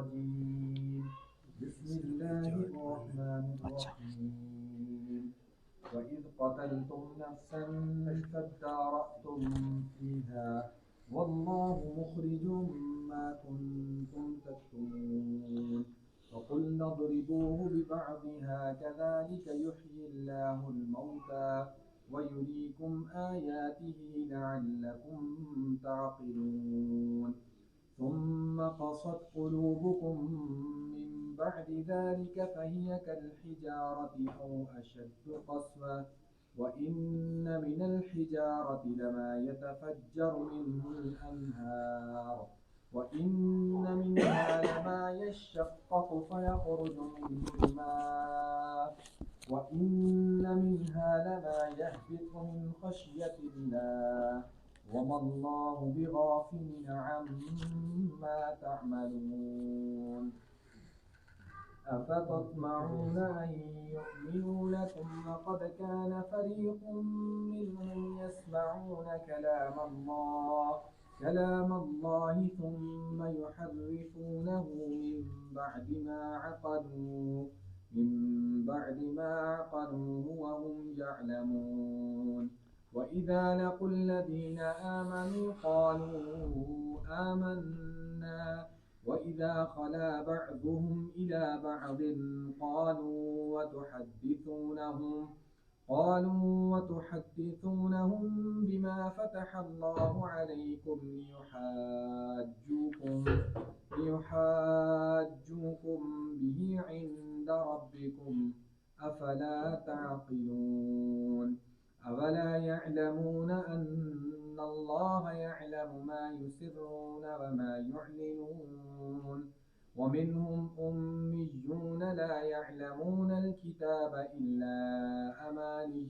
الرجيم بسم الله الرحمن الرحيم وإذ قتلتم نفسا فادارأتم فيها والله مخرج ما كنتم تكتمون فقلنا اضربوه ببعضها كذلك يحيي الله الموتى ويريكم آياته لعلكم تعقلون ثم قست قلوبكم من بعد ذلك فهي كالحجارة أو أشد قسوة وإن من الحجارة لما يتفجر منه الأنهار وإن منها لما يشقق فيخرج منه الماء وإن منها لما يهبط من خشية الله وما الله بغافل عما تعملون أفتطمعون أن يؤمنوا لكم وقد كان فريق منهم يسمعون كلام الله ثم يحرفونه من بعد ما عقلوه وهم يعلمون وإذا لقوا الذين آمنوا قالوا آمنا وإذا خلا بعضهم إلى بعض قالوا وتحدثونهم بما فتح الله عليكم ليحاجوكم به عند ربكم أفلا تعقلون أولا يعلمون أن الله يعلم ما يسرون وما يعلنون ومنهم أميون لا يعلمون الكتاب إلا أماني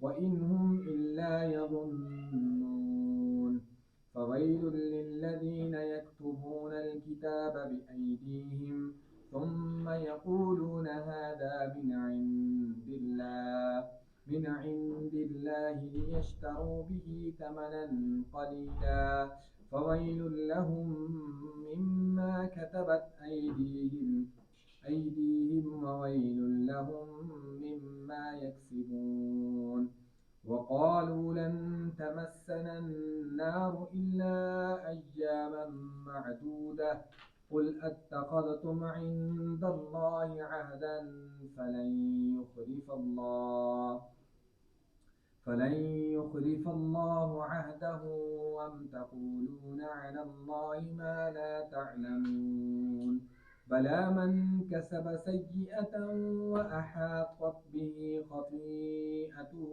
وإن هم إلا يظنون فويل للذين يكتبون الكتاب بأيديهم ثم يقولون هذا من عند الله ليشتروا به ثمنا قليلا فويل لهم مما كتبت أيديهم وويل لهم مما يكسبون وقالوا لن تمسنا النار إلا أياما معدودة قل أتخذتم عند الله عهدا فلن يخلف الله عهده أم تقولون على الله ما لا تعلمون بلى من كسب سيئة وأحاطت به خطيئته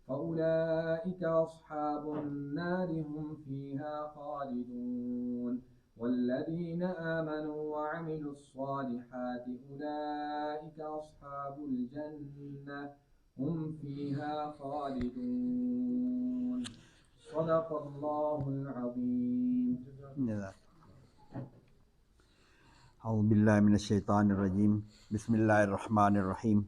فأولئك أصحاب النار هم فيها خالدون والذين آمنوا وعملوا الصالحات أولئك أصحاب الجنة هم فيها خالدون صدق الله العظيم. أعوذ بالله من الشيطان الرجيم بسم الله الرحمن الرحيم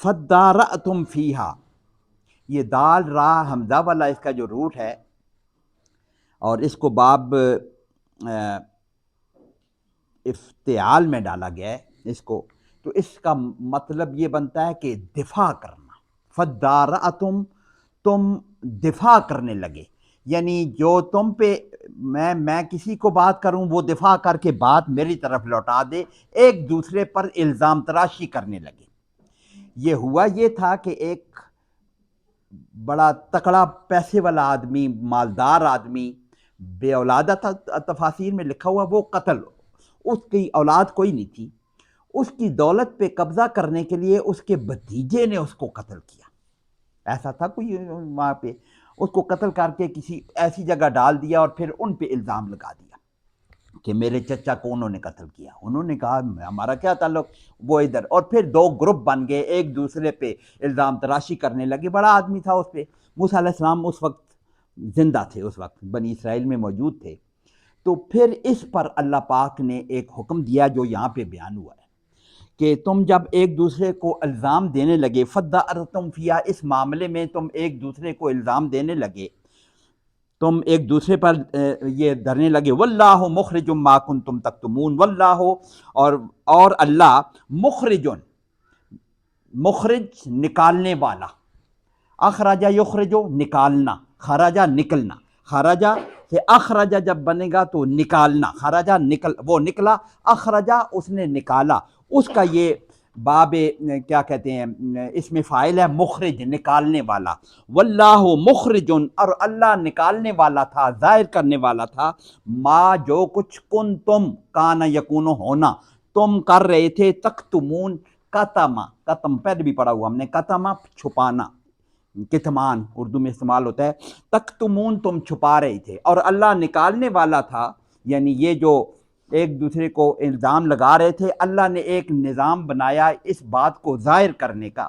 فَادَّارَأْتُمْ فِيهَا، یہ دال را حمزہ والا اس کا جو روٹ ہے اور اس کو باب افتعال میں ڈالا گیا ہے اس کو، تو اس کا مطلب یہ بنتا ہے کہ دفاع کرنا. فَادَّارَأْتُمْ، تم دفاع کرنے لگے، یعنی جو تم پہ میں کسی کو بات کروں وہ دفاع کر کے بات میری طرف لوٹا دے، ایک دوسرے پر الزام تراشی کرنے لگے. یہ ہوا یہ تھا کہ ایک بڑا تکڑا پیسے والا آدمی، مالدار آدمی، بے اولادہ تھا، تفاسیر میں لکھا ہوا وہ قتل، اس کی اولاد کوئی نہیں تھی. اس کی دولت پہ قبضہ کرنے کے لیے اس کے بھتیجے نے اس کو قتل کیا. ایسا تھا کوئی وہاں پہ، اس کو قتل کر کے کسی ایسی جگہ ڈال دیا اور پھر ان پہ الزام لگا دیا کہ میرے چچا کو انہوں نے قتل کیا. انہوں نے کہا ہمارا کیا تعلق، وہ ادھر، اور پھر دو گروپ بن گئے، ایک دوسرے پہ الزام تراشی کرنے لگے. بڑا آدمی تھا اس پہ. موسیٰ علیہ السلام اس وقت زندہ تھے، اس وقت بنی اسرائیل میں موجود تھے. تو پھر اس پر اللہ پاک نے ایک حکم دیا جو یہاں پہ بیان ہوا ہے کہ تم جب ایک دوسرے کو الزام دینے لگے، فَادَّارَأْتُمْ فِيهَا، اس معاملے میں تم ایک دوسرے کو الزام دینے لگے، تم ایک دوسرے پر یہ دھرنے لگے. واللہ مخرج ما کنتم تکتمون، واللہ اور اللہ مخرجن، مخرج نکالنے والا، اخرجہ یخرجو نکالنا، خرجہ نکلنا، خرجہ سے اخرجہ جب بنے گا تو نکالنا، خرجہ نکل، وہ نکلا، اخرجہ اس نے نکالا. اس کا یہ باب کیا کہتے ہیں، اس میں فاعل ہے مخرج، نکالنے والا. واللہ مخرجن، اور اللہ نکالنے والا تھا، ظاہر کرنے والا تھا، ما جو کچھ کن تم، کانا یکون ہونا، تم کر رہے تھے، تکتمون، کتما، کتم پہلے بھی پڑھا ہوا ہم نے، کتما چھپانا، کتمان اردو میں استعمال ہوتا ہے. تکتمون، تم چھپا رہے تھے، اور اللہ نکالنے والا تھا. یعنی یہ جو ایک دوسرے کو الزام لگا رہے تھے، اللہ نے ایک نظام بنایا اس بات کو ظاہر کرنے کا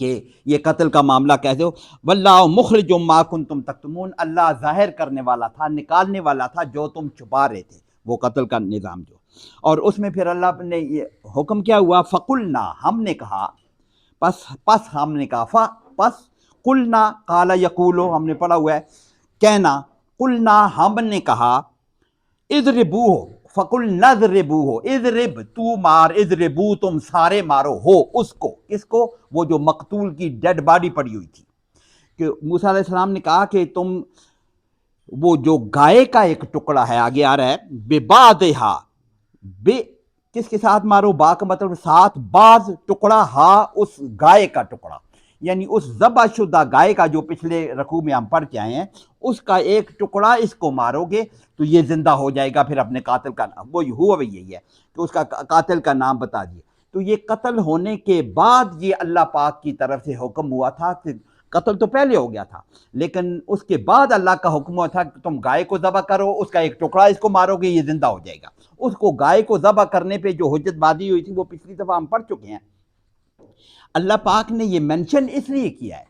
کہ یہ قتل کا معاملہ کیسے ہو. واللہ مخرج ما کنتم تکتمون، اللہ ظاہر کرنے والا تھا، نکالنے والا تھا جو تم چھپا رہے تھے، وہ قتل کا نظام جو. اور اس میں پھر اللہ نے یہ حکم کیا ہوا، فقلنا، ہم نے کہا، پس ہم نے کہا، پس قلنا، قال یقولو، ہم نے پڑھا ہوا ہے کہنا، قلنا ہم نے کہا، اضربوہ، فقل نضربوہ، اضرب تو مار، اضربو تم سارے مارو، ہو اس کو، کس کو، وہ جو مقتول کی ڈیڈ باڈی پڑی ہوئی تھی. کہ موسیٰ علیہ السلام نے کہا کہ تم وہ جو گائے کا ایک ٹکڑا ہے، آگے آ رہا ہے، بے بادہا، بے کس کے ساتھ مارو، با کا مطلب ساتھ، بعض ٹکڑا، ہا اس گائے کا ٹکڑا، یعنی اس ذبح شدہ گائے کا جو پچھلے رکوع میں ہم پڑھ کے آئے ہیں، اس کا ایک ٹکڑا اس کو مارو گے تو یہ زندہ ہو جائے گا. پھر اپنے قاتل کا نام، وہ ہوا بھی یہی ہے کہ اس کا قاتل کا نام بتا دیے. تو یہ قتل ہونے کے بعد یہ اللہ پاک کی طرف سے حکم ہوا تھا کہ قتل تو پہلے ہو گیا تھا، لیکن اس کے بعد اللہ کا حکم ہوا تھا کہ تم گائے کو ذبح کرو، اس کا ایک ٹکڑا اس کو مارو گے، یہ زندہ ہو جائے گا. اس کو گائے کو ذبح کرنے پہ جو حجت بازی ہوئی تھی وہ پچھلی دفعہ ہم پڑھ چکے ہیں. اللہ پاک نے یہ مینشن اس لیے کیا ہے،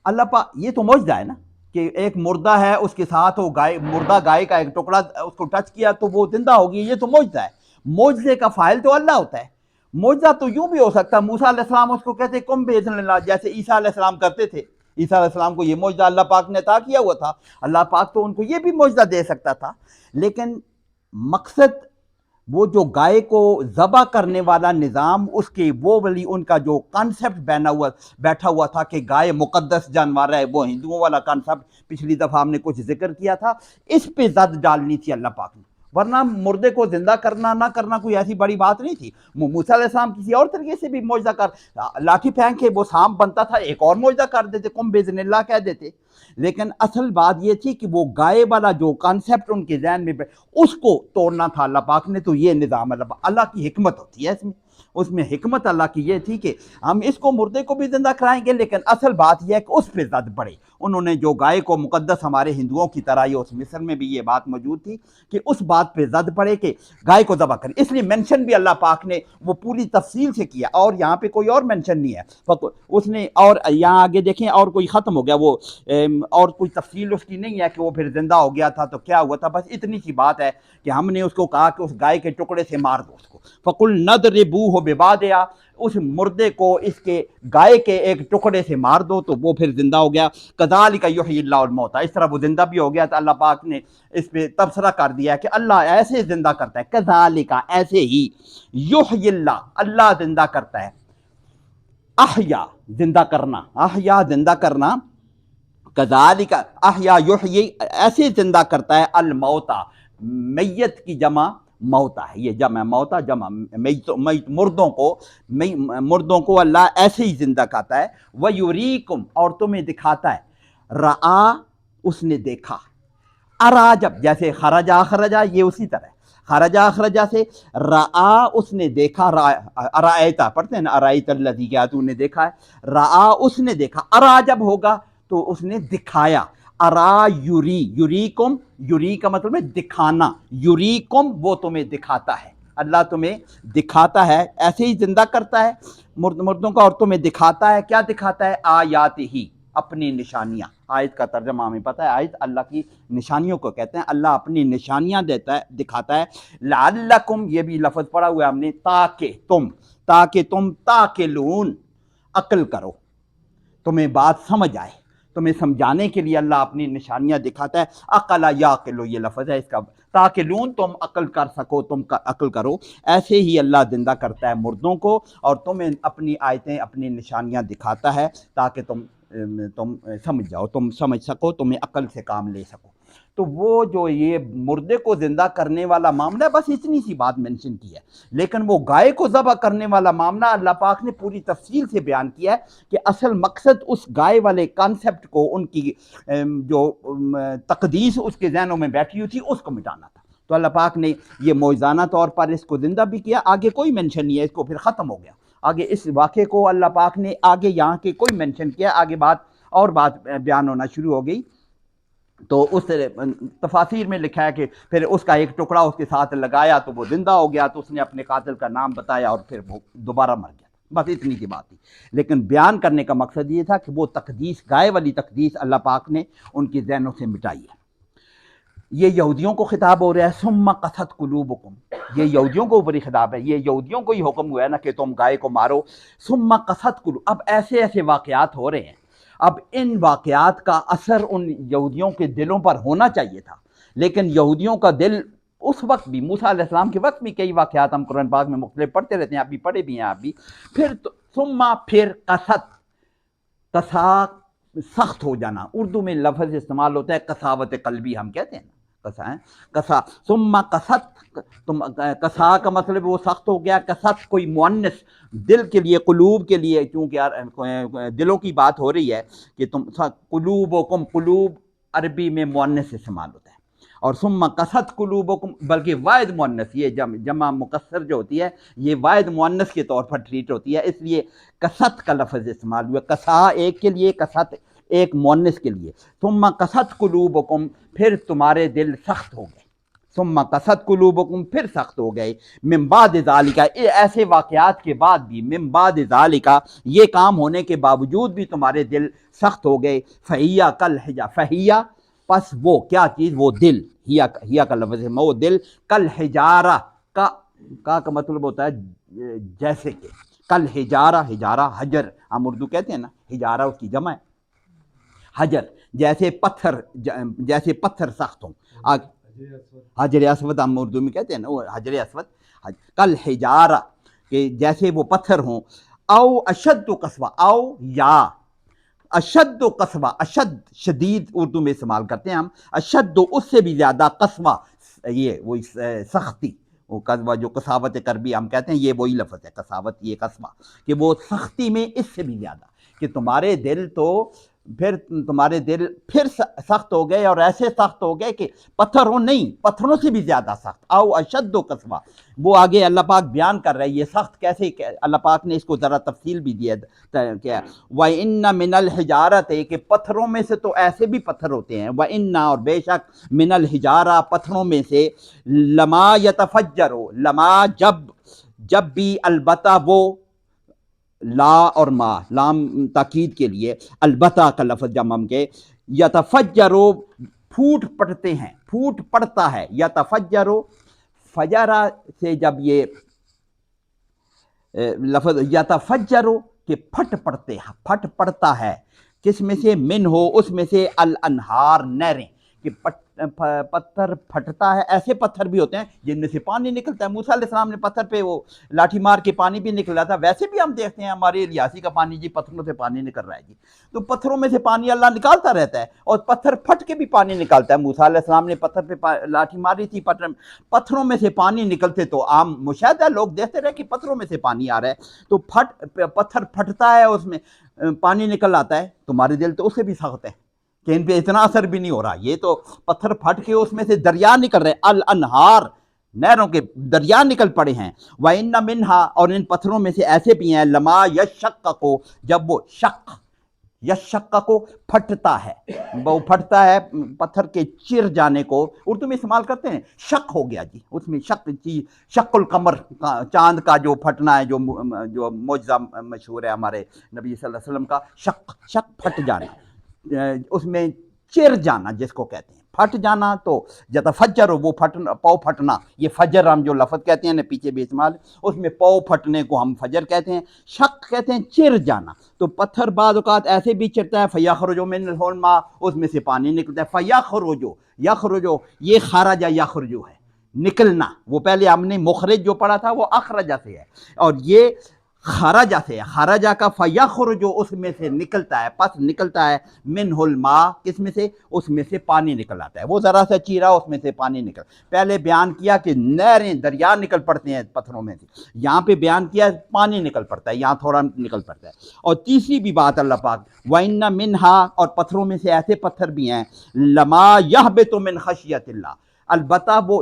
اللہ پاک، یہ تو معجزہ ہے نا کہ ایک مردہ ہے، اس کے ساتھ وہ گائے، مردہ گائے کا ایک ٹکڑا اس کو ٹچ کیا تو وہ زندہ ہوگی، یہ تو معجزہ ہے. معجزے کا فاعل تو اللہ ہوتا ہے. معجزہ تو یوں بھی ہو سکتا ہے، موسیٰ علیہ السلام اس کو کہتے کم باذن اللہ، جیسے عیسیٰ علیہ السلام کرتے تھے. عیسیٰ علیہ السلام کو یہ معجزہ اللہ پاک نے عطا کیا ہوا تھا، اللہ پاک تو ان کو یہ بھی معجزہ دے سکتا تھا. لیکن مقصد وہ جو گائے کو ذبح کرنے والا نظام، اس کے وہ والی ان کا جو کانسیپٹ بیٹھا ہوا تھا کہ گائے مقدس جانور ہے، وہ ہندوؤں والا کانسیپٹ پچھلی دفعہ ہم نے کچھ ذکر کیا تھا، اس پہ زد ڈالنی تھی اللہ پاک نے. ورنہ مردے کو زندہ کرنا نہ کرنا کوئی ایسی بڑی بات نہیں تھی. موسیٰ علیہ السلام کسی اور طریقے سے بھی معجزہ کر، لاٹھی پھینک کے وہ سانپ بنتا تھا، ایک اور معجزہ کر دیتے، کم باذن اللہ کہہ دیتے. لیکن اصل بات یہ تھی کہ وہ گائے والا جو کانسیپٹ ان کے ذہن میں اس کو توڑنا تھا اللہ پاک نے. تو یہ نظام اللہ کی حکمت ہوتی ہے اس میں حکمت اللہ کی یہ تھی کہ ہم اس کو مردے کو بھی زندہ کرائیں گے، لیکن اصل بات یہ ہے کہ اس پہ زد پڑے. انہوں نے جو گائے کو مقدس، ہمارے ہندوؤں کی طرح یہ اس مصر میں بھی یہ بات موجود تھی کہ اس بات پہ زد پڑے کہ گائے کو ذبح کریں، اس لیے مینشن بھی اللہ پاک نے وہ پوری تفصیل سے کیا. اور یہاں پہ کوئی اور مینشن نہیں ہے اس نے. اور یہاں آگے دیکھیں، اور کوئی ختم ہو گیا وہ، اور کوئی تفصیل اس کی نہیں ہے کہ وہ پھر زندہ ہو گیا تھا تو کیا ہوا تھا. بس اتنی سی بات ہے کہ ہم نے اس کو کہا کہ اس گائے کے ٹکڑے سے مار دو اس کو. فقل نضربوہ، فَأَلْحِقُوهُ بِبَعْضِهَا، اس مردے کو اس کے گائے کے ایک ٹکڑے سے مار دو تو وہ پھر زندہ ہو گیا. کذالک یحیی اللہ الموتى، اس طرح وہ زندہ بھی ہو گیا. تو اللہ پاک نے اس پہ تبصرہ کر دیا کہ اللہ ایسے زندہ کرتا ہے. کذالک، ایسے ہی، یحیی اللہ، اللہ زندہ کرتا ہے. احیا، زندہ کرنا، احیا زندہ کرنا. کذالک احیا یحیی، ایسے زندہ کرتا ہے. الموتى، میت کی جمع موتا ہے، یہ جمع موتا جمع میت، مردوں کو اللہ ایسے ہی زندہ کرتا ہے. وَيُرِيكُمْ، اور تمہیں دکھاتا ہے. رآ، اس نے دیکھا. ارا، جب جیسے خرجا اخرجا، یہ اسی طرح ہے. خرجا اخرجا سے رآ، اس نے دیکھا. ارائیتا پڑھتے ہیں نا، ارائیت الذی، کیا تو نے دیکھا ہے. رآ، اس نے دیکھا. ارا جب ہوگا تو اس نے دکھایا. ارا یوری، یوریکم، یوری کا مطلب ہے دکھانا. یوریکم، وہ تمہیں دکھاتا ہے. اللہ تمہیں دکھاتا ہے، ایسے ہی زندہ کرتا ہے مردوں کا، اور تمہیں دکھاتا ہے. کیا دکھاتا ہے؟ آیات ہی، اپنی نشانیاں. آیت کا ترجمہ ہمیں پتہ ہے، آیت اللہ کی نشانیوں کو کہتے ہیں. اللہ اپنی نشانیاں دیتا ہے، دکھاتا ہے. لعلکم، یہ بھی لفظ پڑھا ہوا ہے ہم نے، تاکہ تم تاکلون، عقل کرو، تمہیں بات سمجھ آئے. تمہیں سمجھانے کے لیے اللہ اپنی نشانیاں دکھاتا ہے. عقل یعقل، یہ لفظ ہے اس کا. تاکلون، تم عقل کر سکو، تم عقل کرو. ایسے ہی اللہ زندہ کرتا ہے مردوں کو، اور تمہیں اپنی آیتیں، اپنی نشانیاں دکھاتا ہے تاکہ تم سمجھ جاؤ، تم سمجھ سکو، تمہیں عقل سے کام لے سکو. تو وہ جو یہ مردے کو زندہ کرنے والا معاملہ ہے، بس اتنی سی بات مینشن کی ہے. لیکن وہ گائے کو ذبح کرنے والا معاملہ اللہ پاک نے پوری تفصیل سے بیان کیا ہے کہ اصل مقصد اس گائے والے کانسیپٹ کو، ان کی جو تقدیس اس کے ذہنوں میں بیٹھی ہوئی تھی، اس کو مٹانا تھا. تو اللہ پاک نے یہ معجزانہ طور پر اس کو زندہ بھی کیا. آگے کوئی مینشن نہیں ہے، اس کو پھر ختم ہو گیا. آگے اس واقعے کو اللہ پاک نے آگے یہاں کے کوئی مینشن کیا، آگے بات بیان ہونا شروع ہو گئی. تو اس تفاسیر میں لکھا ہے کہ پھر اس کا ایک ٹکڑا اس کے ساتھ لگایا تو وہ زندہ ہو گیا. تو اس نے اپنے قاتل کا نام بتایا اور پھر وہ دوبارہ مر گیا. بس اتنی سی بات تھی. لیکن بیان کرنے کا مقصد یہ تھا کہ وہ تقدیس، گائے والی تقدیس، اللہ پاک نے ان کی ذہنوں سے مٹائی ہے. یہ یہودیوں کو خطاب ہو رہا ہے. ثم قست قلوبکم، یہ یہودیوں کو اوپر ہی خطاب ہے. یہ یہودیوں کو ہی حکم ہوا ہے نا کہ تم گائے کو مارو. ثم قست قلوب، اب ایسے واقعات ہو رہے ہیں. اب ان واقعات کا اثر ان یہودیوں کے دلوں پر ہونا چاہیے تھا، لیکن یہودیوں کا دل اس وقت بھی، موسیٰ علیہ السلام کے وقت بھی کئی واقعات ہم قرآن پاک میں مختلف پڑھتے رہتے ہیں، آپ بھی پڑھے بھی ہیں آپ بھی. پھر قست، قسا، سخت ہو جانا. اردو میں لفظ استعمال ہوتا ہے قساوت قلبی، ہم کہتے ہیں نا قسا. ثم قست، قسا کا مطلب وہ سخت ہو گیا. قست کوئی مؤنث، دل کے لیے، قلوب کے لیے، چونکہ دلوں کی بات ہو رہی ہے کہ تم قلوبکم، قلوب عربی میں مؤنث استعمال ہوتا ہے. اور ثم قست قلوبکم، بلکہ واحد مؤنث، یہ جمع مکسر جو ہوتی ہے یہ واحد مؤنث کے طور پر ٹریٹ ہوتی ہے، اس لیے قست کا لفظ استعمال ہوا. قسا ایک کے لیے، قست ایک مؤنث کے لیے. ثم قست قلوبکم، پھر تمہارے دل سخت ہو گئے. ثم قست قلوبکم، پھر سخت ہو گئے. من بعد ذالک، ایسے واقعات کے بعد بھی، من بعد ذالک، یہ کام ہونے کے باوجود بھی تمہارے دل سخت ہو گئے. فہیا کالحجارہ، فہیا پس وہ کیا چیز، وہ دل، ہیا کا لفظ ہے، وہ دل، کالحجارہ، کا مطلب ہوتا ہے جیسے کہ. کالحجارہ، حجارہ حجر، ہم اردو کہتے ہیں نا، حجارہ اس کی جمع ہے حجر. جیسے پتھر سخت ہوں. حجر اسود ہم اردو میں کہتے ہیں نا، وہ حجر اسود. کالحجارہ، کہ جیسے وہ پتھر ہوں. او اشد قسوہ، او یا اشد قسوہ، اشد شدید اردو میں استعمال کرتے ہیں ہم. اشد، اس سے بھی زیادہ. قسوہ، یہ وہی سختی، وہ قسوہ جو قساوت کربی ہم کہتے ہیں، یہ وہی لفظ ہے قساوت، یہ قسوہ، کہ وہ سختی میں اس سے بھی زیادہ، کہ تمہارے دل پھر سخت ہو گئے، اور ایسے سخت ہو گئے کہ پتھروں نہیں، پتھروں سے بھی زیادہ سخت. او اشد قسوہ، وہ آگے اللہ پاک بیان کر رہے ہیں یہ سخت کیسے. اللہ پاک نے اس کو ذرا تفصیل بھی دی ہے کیا. وَإِنَّ مِنَ الْحِجَارَةِ، کہ پتھروں میں سے تو ایسے بھی پتھر ہوتے ہیں. وَإِنَّ، اور بے شک، مِنَ الْحِجَارَةِ، پتھروں میں سے. لَمَا يَتَفَجَّرُ، لَمَا جب بھی، البتہ وہ، لا اور ما، لام تاکید کے لیے، البتہ کا لفظ جب ہم کے. یتفجرو، پھوٹ پڑتے ہیں، پھوٹ پڑتا ہے. یتفجرو، فجرہ سے جب یہ لفظ یتفجر کہ پھٹ پڑتا ہے، کس میں سے؟ من ہو، اس میں سے، الانہار نہریں، کہ پتھر پھٹتا ہے۔ ایسے پتھر بھی ہوتے ہیں جن میں سے پانی نکلتا ہے۔ موسیٰ علیہ السلام نے پتھر پہ وہ لاٹھی مار کے پانی بھی نکلا تھا، ویسے بھی ہم دیکھتے ہیں ہمارے ریاسی کا پانی جی پتھروں سے پانی نکل رہا ہے جی، تو پتھروں میں سے پانی اللہ نکالتا رہتا ہے، اور پتھر پھٹ کے بھی پانی نکالتا ہے۔ موسیٰ علیہ السلام نے پتھر پہ لاٹھی ماری تھی، پتھروں میں سے پانی نکلتے، تو عام مشاہدہ ہے، لوگ دیکھتے رہے کہ پتھروں میں سے پانی آ رہا ہے، تو پتھر پھٹتا ہے، اس میں پانی نکل آتا ہے۔ تمہارے دل تو اس سے بھی سخت ہے کہ ان پہ اتنا اثر بھی نہیں ہو رہا، یہ تو پتھر پھٹ کے اس میں سے دریا نکل رہے، الانہار نہروں کے دریا نکل پڑے ہیں۔ وَإِنَّ مِنْهَا، اور ان پتھروں میں سے ایسے بھی ہیں، لَمَا يَشَّقَّقُ، جب وہ یشقق پھٹتا ہے، وہ پھٹتا ہے پتھر کے چر جانے کو، اردو میں استعمال کرتے ہیں، شق ہو گیا جی، اس میں شق القمر، چاند کا جو پھٹنا ہے، جو معجزہ مشہور ہے ہمارے نبی صلی اللہ علیہ وسلم کا، شق پھٹ جانا، اس میں چر جانا جس کو کہتے ہیں، پھٹ جانا، تو یتفجر وہ پھٹنا، پاؤ پھٹنا، یہ فجر ہم جو لفظ کہتے ہیں پیچھے بھی استعمال، اس میں پاؤ پھٹنے کو ہم فجر کہتے ہیں، شق کہتے ہیں چر جانا۔ تو پتھر بعض اوقات ایسے بھی چرتا ہے، فیخرج من الما، اس میں سے پانی نکلتا ہے، یخرج، یہ خرج یخرج ہے نکلنا، وہ پہلے ہم نے مخرج جو پڑھا تھا وہ اخرجہ سے ہے، اور یہ خرجہ سے ہے، خرجہ کا فیخرج، اس میں سے نکلتا ہے، پس نکلتا ہے، منہ الماء، کس میں سے؟ اس میں سے پانی نکل آتا ہے، وہ ذرا سا چیرا اس میں سے پانی نکل، پہلے بیان کیا کہ نہریں دریا نکل پڑتے ہیں پتھروں میں سے، یہاں پہ بیان کیا پانی نکل پڑتا ہے، یہاں تھوڑا نکل پڑتا ہے۔ اور تیسری بھی بات اللہ پاک، وَإِنَّ مِنْهَا، اور پتھروں میں سے ایسے پتھر بھی ہیں، لَمَا يَهْبِطُ مِنْ خَشْيَةِ اللَّهِ، البتہ وہ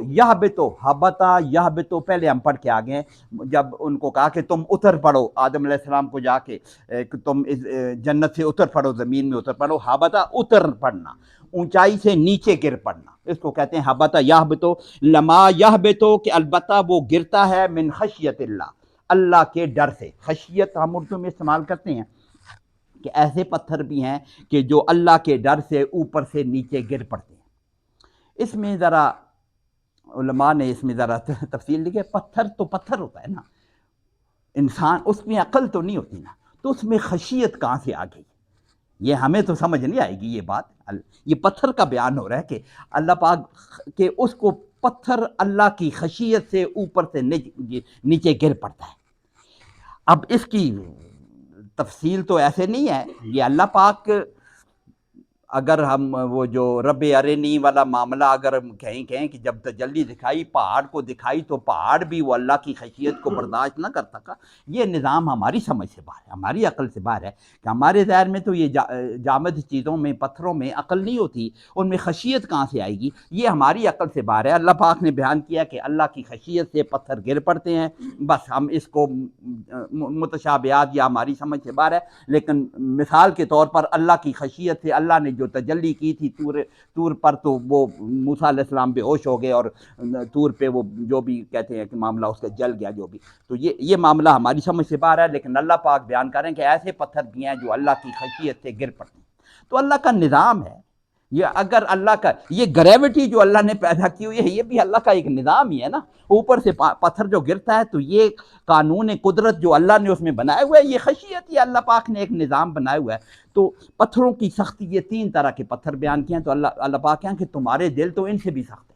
یہبتو پہلے ہم پڑھ کے آگے ہیں، جب ان کو کہا کہ تم اتر پڑو، آدم علیہ السلام کو جا کے کہ تم اس جنت سے اتر پڑو، زمین میں اتر پڑو، ہبتا اتر پڑنا، اونچائی سے نیچے گر پڑنا، اس کو کہتے ہیں ہبتا یہبتو، لما یہبتو کہ البتہ وہ گرتا ہے، من خشیت اللہ، اللہ کے ڈر سے۔ خشیت ہم اردو میں استعمال کرتے ہیں کہ ایسے پتھر بھی ہیں کہ جو اللہ کے ڈر سے اوپر سے نیچے گر پڑتے ہیں۔ اس میں ذرا علماء نے اس میں ذرا تفصیل لکھی ہے، پتھر تو پتھر ہوتا ہے نا، انسان اس میں عقل تو نہیں ہوتی نا، تو اس میں خشیت کہاں سے آ گئی؟ یہ ہمیں تو سمجھ نہیں آئے گی یہ بات، یہ پتھر کا بیان ہو رہا ہے کہ اللہ پاک کہ اس کو پتھر اللہ کی خشیت سے اوپر سے نیچے گر پڑتا ہے۔ اب اس کی تفصیل تو ایسے نہیں ہے، یہ اللہ پاک اگر ہم وہ جو رب ارنی والا معاملہ اگر ہم کہیں کہ جب تجلی دکھائی پہاڑ کو دکھائی تو پہاڑ بھی وہ اللہ کی خشیت کو برداشت نہ کر سکا، یہ نظام ہماری سمجھ سے باہر ہے، ہماری عقل سے باہر ہے، کہ ہمارے ظاہر میں تو یہ جامد چیزوں میں پتھروں میں عقل نہیں ہوتی، ان میں خشیت کہاں سے آئے گی، یہ ہماری عقل سے باہر ہے۔ اللہ پاک نے بیان کیا کہ اللہ کی خشیت سے پتھر گر پڑتے ہیں، بس ہم اس کو متشابہات یا ہماری سمجھ سے باہر ہے، لیکن مثال کے طور پر اللہ کی خشیت سے اللہ نے جو تجلی کی تھی طور پر، تو وہ موسیٰ علیہ السلام بے ہوش ہو گئے، اور طور پہ وہ جو بھی کہتے ہیں کہ معاملہ اس کا جل گیا، جو بھی، تو یہ معاملہ ہماری سمجھ سے باہر ہے، لیکن اللہ پاک بیان کریں کہ ایسے پتھر بھی ہیں جو اللہ کی خشیت سے گر پڑتے ہیں۔ تو اللہ کا نظام ہے یہ، اگر اللہ کا یہ گریوٹی جو اللہ نے پیدا کی ہوئی ہے، یہ بھی اللہ کا ایک نظام ہی ہے نا، اوپر سے پتھر جو گرتا ہے، تو یہ قانون قدرت جو اللہ نے اس میں بنائے ہوئے ہے، یہ خشیت، یہ اللہ پاک نے ایک نظام بنایا ہوا ہے۔ تو پتھروں کی سختی، یہ 3 طرح کے پتھر بیان کیے ہیں، تو اللہ پاک کہیں کہ تمہارے دل تو ان سے بھی سخت ہے،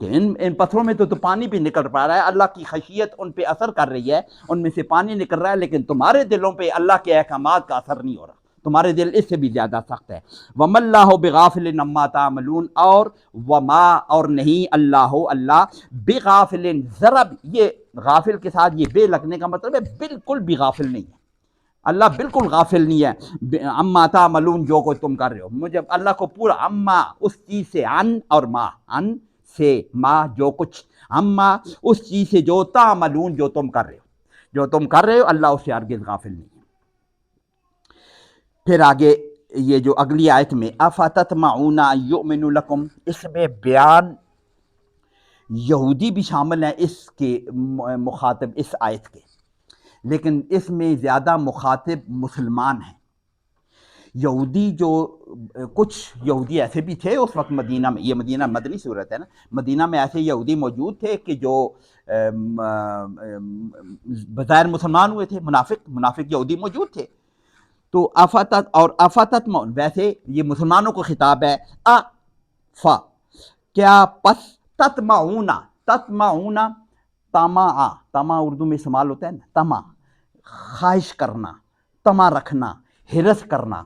کہ ان پتھروں میں تو پانی بھی نکل پا رہا ہے، اللہ کی خشیت ان پہ اثر کر رہی ہے، ان میں سے پانی نکل رہا ہے، لیکن تمہارے دلوں پہ اللہ کے احکامات کا اثر نہیں ہو رہا، تمہارے دل اس سے بھی زیادہ سخت ہے۔ وَمَا اللَّهُ بِغَافِلٍ عَمَّا تَعْمَلُونَ، اور وما، اور نہیں اللہ بغافل، ذرا بھی، یہ غافل کے ساتھ یہ بے لگنے کا مطلب ہے بالکل بھی غافل نہیں ہے، اللہ بالکل غافل نہیں ہے، عما تعملون، جو کوئی تم کر رہے ہو، مجھے اللہ کو پورا، عما اس چیز سے، عن اور ما، عن سے، ما جو کچھ، عما اس چیز سے جو تعملون جو تم کر رہے ہو، اللہ اس سے ہرگز غافل نہیں ہے۔ پھر آگے یہ جو اگلی آیت میں افتطمعون ان یؤمنوا لکم، اس میں بیان یہودی بھی شامل ہیں اس کے مخاطب اس آیت کے، لیکن اس میں زیادہ مخاطب مسلمان ہیں، یہودی جو کچھ یہودی ایسے بھی تھے اس وقت مدینہ میں، یہ مدینہ مدنی صورت ہے نا، مدینہ میں ایسے یہودی موجود تھے کہ جو بظاہر مسلمان ہوئے تھے، منافق یہودی موجود تھے. تو آفاتت ویسے یہ مسلمانوں کو خطاب ہے. کیا پس تطمعون طمع اردو میں استعمال ہوتا ہے نا، طمع خواہش کرنا، طمع رکھنا، ہرس کرنا.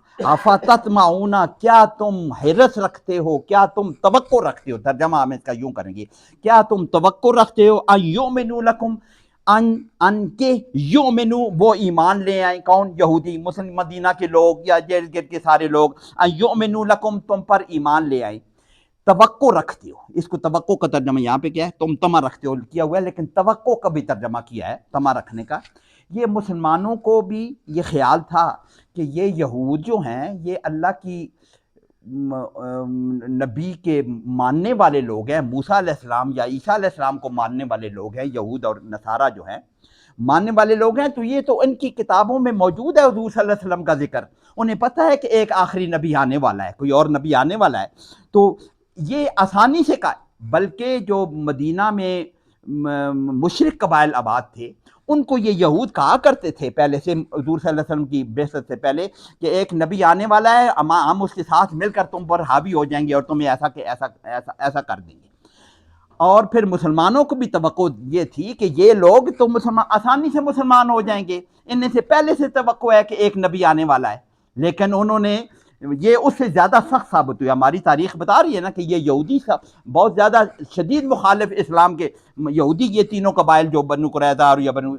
تطمعون کیا تم ہرس رکھتے ہو، کیا تم توقع رکھتے ہو، ترجمہ ہم اس کا یوں کریں گے، کیا تم توقع رکھتے ہو ان یؤمنوا لکم، ان کے یؤمنو وہ ایمان لے آئیں. کون؟ یہودی، مسلم مدینہ کے لوگ یا ارد گرد کے سارے لوگ. ان یؤمنوا لکم تم پر ایمان لے آئیں. توقع رکھتے ہو، اس کو توقع کا ترجمہ یہاں پہ کیا ہے؟ تم طمع رکھتے ہو کیا ہوا ہے، لیکن توقع کا بھی ترجمہ کیا ہے طمع رکھنے کا. یہ مسلمانوں کو بھی یہ خیال تھا کہ یہ یہود جو ہیں یہ اللہ کی نبی کے ماننے والے لوگ ہیں، موسیٰ علیہ السلام یا عیسیٰ علیہ السلام کو ماننے والے لوگ ہیں، یہود اور نصارہ جو ہیں ماننے والے لوگ ہیں. تو یہ تو ان کی کتابوں میں موجود ہے حضور صلی اللہ علیہ وسلم کا ذکر، انہیں پتہ ہے کہ ایک آخری نبی آنے والا ہے، کوئی اور نبی آنے والا ہے. تو یہ آسانی سے کہا. بلکہ جو مدینہ میں مشرک قبائل آباد تھے ان کو یہ یہود کہا کرتے تھے پہلے سے، حضور صلی اللہ علیہ وسلم کی بعثت سے پہلے، کہ ایک نبی آنے والا ہے، ہم اس کے ساتھ مل کر تم پر حاوی ہو جائیں گے اور تمہیں ایسا کہ ایسا ایسا ایسا کر دیں گے. اور پھر مسلمانوں کو بھی توقع یہ تھی کہ یہ لوگ تو آسانی سے مسلمان ہو جائیں گے، ان سے پہلے سے توقع ہے کہ ایک نبی آنے والا ہے. لیکن انہوں نے یہ اس سے زیادہ سخت ثابت ہوا. ہماری تاریخ بتا رہی ہے نا کہ یہ یہودی بہت زیادہ شدید مخالف اسلام کے یہودی، یہ تینوں قبائل جو بنو قریظہ اور یا بنو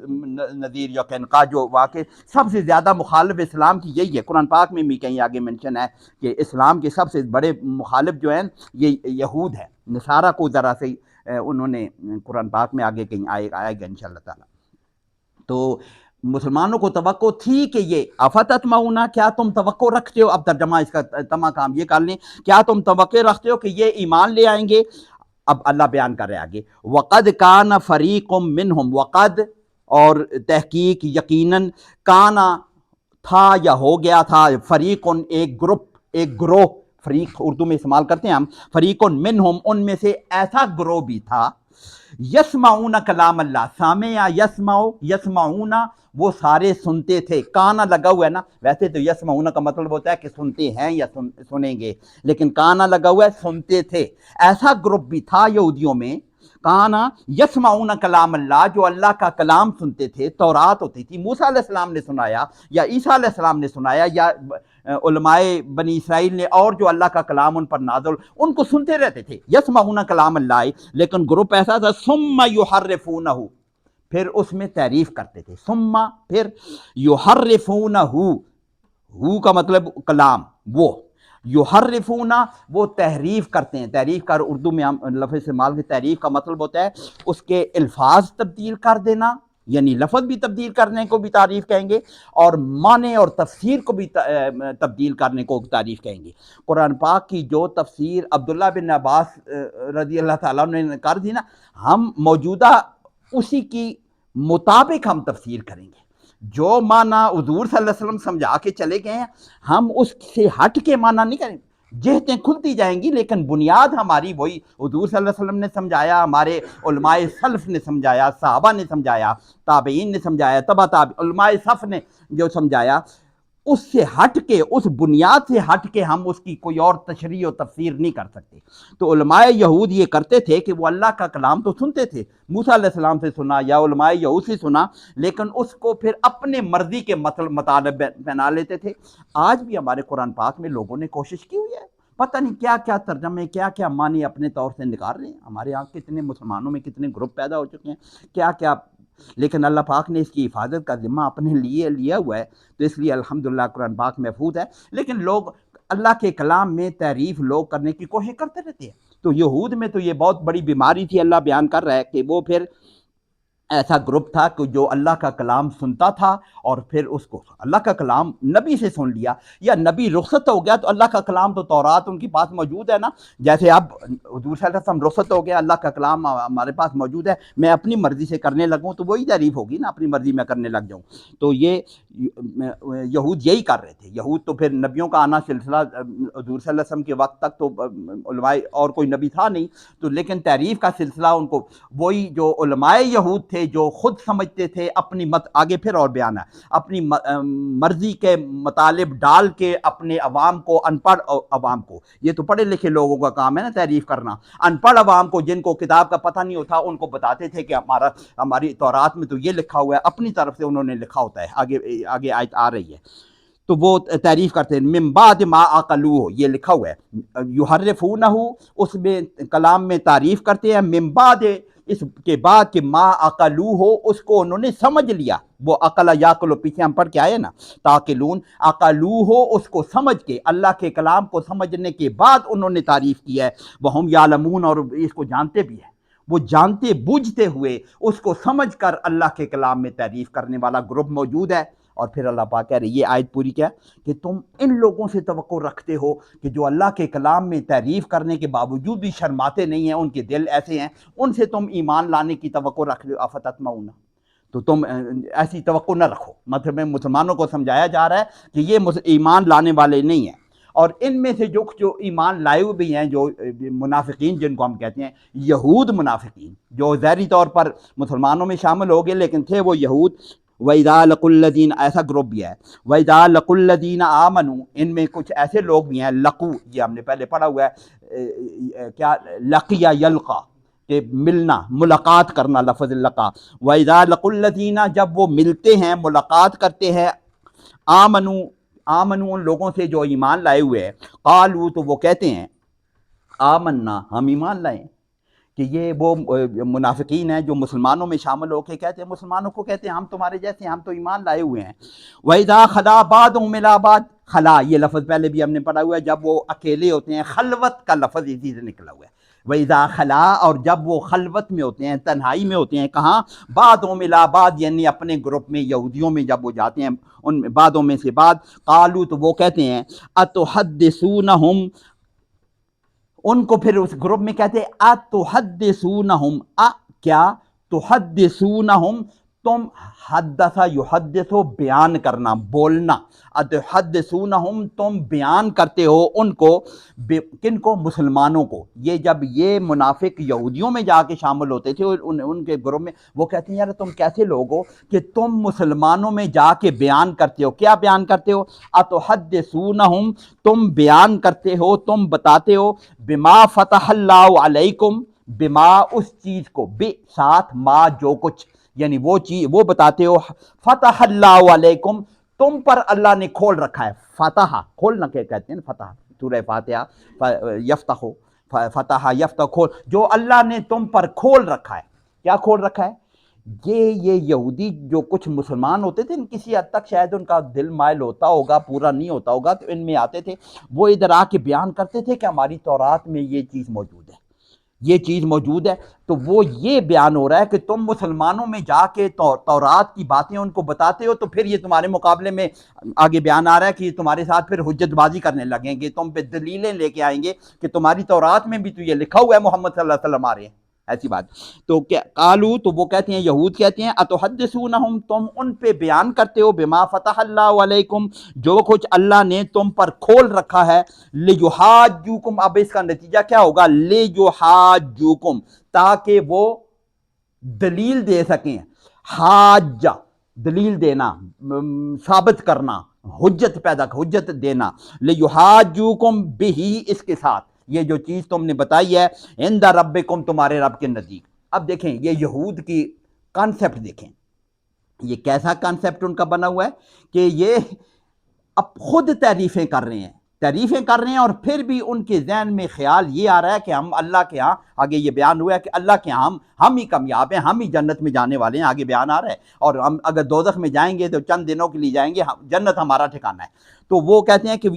نذیر یا قینقاع جو واقع سب سے زیادہ مخالف اسلام کی یہی ہے. قرآن پاک میں بھی کہیں آگے منشن ہے کہ اسلام کے سب سے بڑے مخالف جو ہیں یہ یہود ہیں. نصارہ کو ذرا سے انہوں نے قرآن پاک میں آگے کہیں آئے گا انشاءاللہ تعالی. تو مسلمانوں کو توقع تھی کہ یہ افتطمعون کیا تم توقع رکھتے ہو، اب ترجمہ اس کا تمام کام یہ کر لیں، کیا تم توقع رکھتے ہو کہ یہ ایمان لے آئیں گے. اب اللہ بیان کر رہے آگے، وقد کان فریق منہم، وقد اور تحقیق یقیناً، کانا تھا یا ہو گیا تھا، فریق ایک گروپ، ایک گروہ، فریق اردو میں استعمال کرتے ہیں ہم، فریق منہم ان میں سے ایسا گروہ بھی تھا، یسمعون کلام اللہ، سامع یسمعون وہ سارے سنتے تھے. کانا لگا ہوا ہے نا، ویسے تو یسمعون کا مطلب ہوتا ہے کہ سنتے ہیں یا سنیں گے، لیکن کانا لگا ہوا ہے، سنتے تھے. ایسا گروپ بھی تھا یہودیوں میں، کانا یسمعون کلام اللہ، جو اللہ کا کلام سنتے تھے. تورات ہوتی تھی، موسیٰ علیہ السلام نے سنایا یا عیسیٰ علیہ السلام نے سنایا یا علماء بنی اسرائیل نے، اور جو اللہ کا کلام ان پر نازل، ان کو سنتے رہتے تھے. یسمعون کلام اللہ، لیکن گروپ ایسا تھا ثم یحرفونہ، پھر اس میں تعریف کرتے تھے. ثم پھر یحرفونہ، ہو کا مطلب کلام، وہ یحرفونہ وہ تحریف کرتے ہیں. تحریف کا اردو میں ہم لفظ استعمال کے، تحریف کا مطلب ہوتا ہے اس کے الفاظ تبدیل کر دینا، یعنی لفظ بھی تبدیل کرنے کو بھی تعریف کہیں گے، اور معنی اور تفسیر کو بھی تبدیل کرنے کو تعریف کہیں گے. قرآن پاک کی جو تفسیر عبداللہ بن عباس رضی اللہ تعالیٰ نے کر دی نا، ہم موجودہ اسی کی مطابق ہم تفسیر کریں گے. جو معنی حضور صلی اللہ علیہ وسلم سمجھا کے چلے گئے ہیں ہم اس سے ہٹ کے معنی نہیں کریں. جہتیں کھلتی جائیں گی لیکن بنیاد ہماری وہی حضور صلی اللہ علیہ وسلم نے سمجھایا، ہمارے علماء سلف نے سمجھایا، صحابہ نے سمجھایا، تابعین نے سمجھایا، علماء صف نے جو سمجھایا، اس سے ہٹ کے، اس بنیاد سے ہٹ کے ہم اس کی کوئی اور تشریح و تفسیر نہیں کر سکتے. تو علماء یہود یہ کرتے تھے کہ وہ اللہ کا کلام تو سنتے تھے، موسیٰ علیہ السلام سے سنا یا علماء یہود سے سنا، لیکن اس کو پھر اپنے مرضی کے مطالب بنا لیتے تھے. آج بھی ہمارے قرآن پاک میں لوگوں نے کوشش کی ہوئی ہے، پتہ نہیں کیا کیا ترجمے، کیا کیا معنی اپنے طور سے نکال رہے ہیں. ہمارے یہاں کتنے مسلمانوں میں کتنے گروپ پیدا ہو چکے ہیں، کیا کیا، لیکن اللہ پاک نے اس کی حفاظت کا ذمہ اپنے لیے لیا ہوا ہے. تو اس لیے الحمدللہ قرآن پاک محفوظ ہے. لیکن لوگ اللہ کے کلام میں تعریف لوگ کرنے کی کوشش کرتے رہتے ہیں. تو یہود میں تو یہ بہت بڑی بیماری تھی. اللہ بیان کر رہا ہے کہ وہ پھر ایسا گروپ تھا کہ جو اللہ کا کلام سنتا تھا اور پھر اس کو اللہ کا کلام نبی سے سن لیا، یا نبی رخصت ہو گیا تو اللہ کا کلام تو تورات ان کے پاس موجود ہے نا، جیسے اب حضور صلی اللہ علیہ وسلم رخصت ہو گیا، اللہ کا کلام ہمارے پاس موجود ہے، میں اپنی مرضی سے کرنے لگوں تو وہی تعریف ہوگی نا، اپنی مرضی میں کرنے لگ جاؤں۔ تو یہ یہود یہی کر رہے تھے، یہود تو پھر نبیوں کا آنا سلسلہ حضور صلی اللہ علیہ وسلم کے وقت تک تو علماء اور کوئی نبی تھا نہیں، تو لیکن تعریف کا سلسلہ ان کو وہی جو علماء یہود تھے جو خود سمجھتے تھے اپنی آگے پھر اور بیان ہے، اپنی مرضی کے مطالب ڈال کے اپنے عوام کو، ان پڑھ عوام کو، یہ تو پڑھے لکھے لوگوں کا کام ہے نا تعریف کرنا، ان پڑھ عوام کو جن کو کتاب کا پتہ نہیں ہوتا ان کو بتاتے تھے کہ ہماری تورات میں تو یہ لکھا ہوا ہے، اپنی طرف سے انہوں نے لکھا ہوتا ہے، آگے آیت آ رہی ہے، تو وہ تعریف کرتے ہیں من بعد ما عقلوہ، یہ لکھا ہوا ہے، یحرفونہ، اس میں کلام میں تعریف کرتے ہیں، من بعد، اس کے بعد کہ ما عقلوہ، اس کو انہوں نے سمجھ لیا، وہ عقل یعقل پیچھے ہم پڑھ کے آئے نا، تاقلون، عقلوہ، اس کو سمجھ کے، اللہ کے کلام کو سمجھنے کے بعد انہوں نے تعریف کی ہے، وہم یعلمون، اور اس کو جانتے بھی ہیں، وہ جانتے بوجھتے ہوئے اس کو سمجھ کر اللہ کے کلام میں تعریف کرنے والا گروپ موجود ہے۔ اور پھر اللہ پاک کہہ رہے یہ آیت پوری کیا کہ تم ان لوگوں سے توقع رکھتے ہو کہ جو اللہ کے کلام میں تعریف کرنے کے باوجود بھی شرماتے نہیں ہیں، ان کے دل ایسے ہیں، ان سے تم ایمان لانے کی توقع رکھ لو، افتطمعون، تو تم ایسی توقع نہ رکھو، مطلب میں مسلمانوں کو سمجھایا جا رہا ہے کہ یہ ایمان لانے والے نہیں ہیں، اور ان میں سے جو ایمان لائے ہوئے بھی ہیں، جو منافقین جن کو ہم کہتے ہیں یہود منافقین، جو ظاہری طور پر مسلمانوں میں شامل ہو گئے لیکن تھے وہ یہود، وَإِذَا لَقُوا الَّذِينَ، ایسا گروپ بھی ہے، وَإِذَا لَقُوا الَّذِينَ آمَنُوا، ان میں کچھ ایسے لوگ بھی ہیں، لقو، یہ ہم نے پہلے پڑھا ہوا ہے، کیا لقیہ یلقا، کہ ملنا، ملاقات کرنا، لفظ لقا، وَإِذَا لَقُوا الَّذِينَ، جب وہ ملتے ہیں، ملاقات کرتے ہیں، آمنوا، ان لوگوں سے جو ایمان لائے ہوئے ہیں، قالوا، تو وہ کہتے ہیں، آمنا، ہم ایمان لائیں، کہ یہ وہ منافقین ہیں جو مسلمانوں میں شامل ہو کے کہتے ہیں، مسلمانوں کو کہتے ہیں ہم تمہارے جیسے ہیں، ہم تو ایمان لائے ہوئے ہیں۔ وَإِذَا خَلَا بَعْضُهُمْ إِلَىٰ بَعْضٍ، خلا، یہ لفظ پہلے بھی ہم نے پڑھا ہوا ہے، جب وہ اکیلے ہوتے ہیں، خلوت کا لفظ اسی سے نکلا ہوا ہے، وَإِذَا خَلَا، اور جب وہ خلوت میں ہوتے ہیں، تنہائی میں ہوتے ہیں، کہاں، بَعْضُهُمْ إِلَىٰ بَعْضٍ، یعنی اپنے گروپ میں، یہودیوں میں جب وہ جاتے ہیں، ان بعضوں میں سے بعض، قالوا، تو وہ کہتے ہیں، أَتُحَدِّثُونَهُمْ، ان کو پھر اس گروپ میں کہتے ہیں اتحدثونہم، کیا، تحدثونہم، تم، حدث یحدث، بیان کرنا، بولنا، اتحدثونہم، تم بیان کرتے ہو ان کو، کن کو، مسلمانوں کو، یہ جب یہ منافق یہودیوں میں جا کے شامل ہوتے تھے ان کے گروپ میں، وہ کہتے ہیں یار تم کیسے لوگ ہو کہ تم مسلمانوں میں جا کے بیان کرتے ہو، کیا بیان کرتے ہو، اتحدثونہم، تم بیان کرتے ہو، تم بتاتے ہو، بما فتح اللہ علیکم، بما، اس چیز کو، بے، ساتھ، ما، جو کچھ، یعنی وہ چیز، وہ بتاتے ہو، فتح اللہ علیکم، تم پر اللہ نے کھول رکھا ہے، فتح، کھولنا کیا کہتے ہیں، فتح، سورہ فاتحہ، یفتح، فتح یفتح، کھول، جو اللہ نے تم پر کھول رکھا ہے، کیا کھول رکھا ہے، یہ یہودی جو کچھ مسلمان ہوتے تھے، کسی حد تک شاید ان کا دل مائل ہوتا ہوگا، پورا نہیں ہوتا ہوگا، تو ان میں آتے تھے، وہ ادھر آ کے بیان کرتے تھے کہ ہماری تورات میں یہ چیز موجود ہے، یہ چیز موجود ہے، تو وہ یہ بیان ہو رہا ہے کہ تم مسلمانوں میں جا کے تورات کی باتیں ان کو بتاتے ہو، تو پھر یہ تمہارے مقابلے میں آگے بیان آ رہا ہے کہ یہ تمہارے ساتھ پھر حجت بازی کرنے لگیں گے، تم پہ دلیلیں لے کے آئیں گے کہ تمہاری تورات میں بھی تو یہ لکھا ہوا ہے، محمد صلی اللہ علیہ وسلم آ رہے ہیں، ایسی بات۔ تو کیا قالو، تو وہ کہتے ہیں، یہود کہتے ہیں، اتحدثونہم، تم ان پہ بیان کرتے ہو، بما فتح اللہ علیکم، جو کچھ اللہ نے تم پر کھول رکھا ہے، لیحاجوکم، اب اس کا نتیجہ کیا ہوگا، لیحاجوکم، تاکہ وہ دلیل دے سکیں، حاجہ، دلیل دینا، ثابت کرنا، حجت پیدا، حجت دینا، لیحاجوکم بہی، اس کے ساتھ، یہ جو چیز تم نے بتائی ہے، عند ربکم، تمہارے رب کے نزدیک۔ اب دیکھیں یہ یہود کی کانسیپٹ دیکھیں، یہ کیسا کانسیپٹ ان کا بنا ہوا ہے کہ یہ اب خود تعریفیں کر رہے ہیں تعریفیں کر رہے ہیں، اور پھر بھی ان کے ذہن میں خیال یہ آ رہا ہے کہ ہم اللہ کے ہاں، آگے یہ بیان ہوا ہے کہ اللہ کے ہاں ہم ہی کامیاب ہیں، ہم ہی جنت میں جانے والے ہیں، آگے بیان آ رہا ہے، اور ہم اگر دوزخ میں جائیں گے تو چند دنوں کے لیے جائیں گے، جنت ہمارا ٹھکانہ ہے۔ تو وہ کہتے ہیں کہ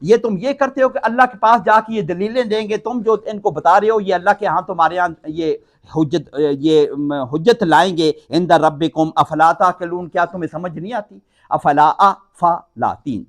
یہ تم یہ کرتے ہو کہ اللہ کے پاس جا کے یہ دلیلیں دیں گے، تم جو ان کو بتا رہے ہو یہ اللہ کے ہاں تمہارے ہاں یہ حجت لائیں گے، عند ربکم افلا تعقلون، کیا تمہیں سمجھ نہیں آتی؟ افلا فلا تین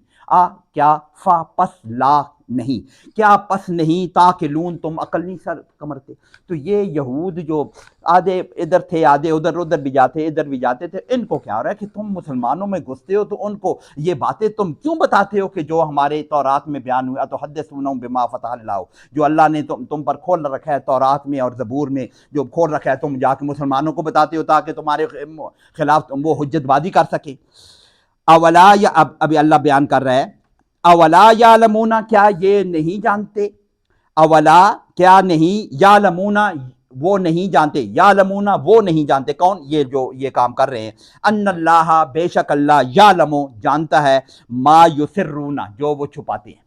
کیا فا پس لا نہیں، کیا پس نہیں تاکلون تم عقل نہیں سر کمرتے۔ تو یہ یہود جو آدھے ادھر تھے آدھے ادھر بھی جاتے ادھر بھی جاتے تھے، ان کو کیا ہو رہا ہے کہ تم مسلمانوں میں گھستے ہو تو ان کو یہ باتیں تم کیوں بتاتے ہو کہ جو ہمارے تورات میں بیان ہوا، تو حدثونہم بما فتح اللہ، جو اللہ نے تم پر کھول رکھا ہے تورات میں اور زبور میں جو کھول رکھا ہے، تم جا کے مسلمانوں کو بتاتے ہو تاکہ تمہارے خلاف وہ حجت بازی کر سکے۔ اولا یا ابھی اللہ بیان کر رہا ہے، اولا یعلمون، کیا یہ نہیں جانتے، اولا کیا نہیں، یعلمون وہ نہیں جانتے، یعلمون وہ نہیں جانتے، کون؟ یہ جو یہ کام کر رہے ہیں، ان اللہ بے شک اللہ یعلم جانتا ہے، ما یسرون جو وہ چھپاتے ہیں،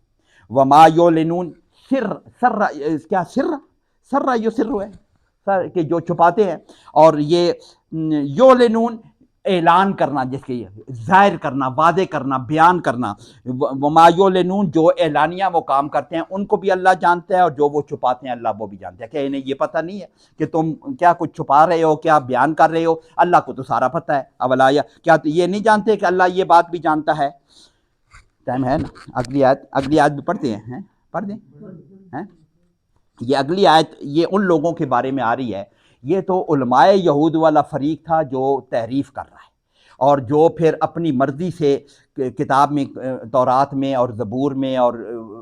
وما یعلنون سر کیا سر یسر ہے سر کہ جو چھپاتے ہیں، اور یہ یعلنون اعلان کرنا، جس کے ظاہر کرنا، واضح کرنا، بیان کرنا، وما یعلنون جو اعلانیہ وہ کام کرتے ہیں ان کو بھی اللہ جانتا ہے، اور جو وہ چھپاتے ہیں اللہ وہ بھی جانتا ہے۔ کہ انہیں یہ پتہ نہیں ہے کہ تم کیا کچھ چھپا رہے ہو، کیا بیان کر رہے ہو؟ اللہ کو تو سارا پتہ ہے۔ اولا کیا یہ نہیں جانتے کہ اللہ یہ بات بھی جانتا ہے؟ ٹائم ہے نا، اگلی آیت بھی پڑھتے ہیں، پڑھ دیں ہیں؟ یہ اگلی آیت یہ ان لوگوں کے بارے میں آ رہی ہے، یہ تو علماء یہود والا فریق تھا جو تحریف کر رہا ہے، اور جو پھر اپنی مرضی سے کتاب میں تورات میں اور زبور میں اور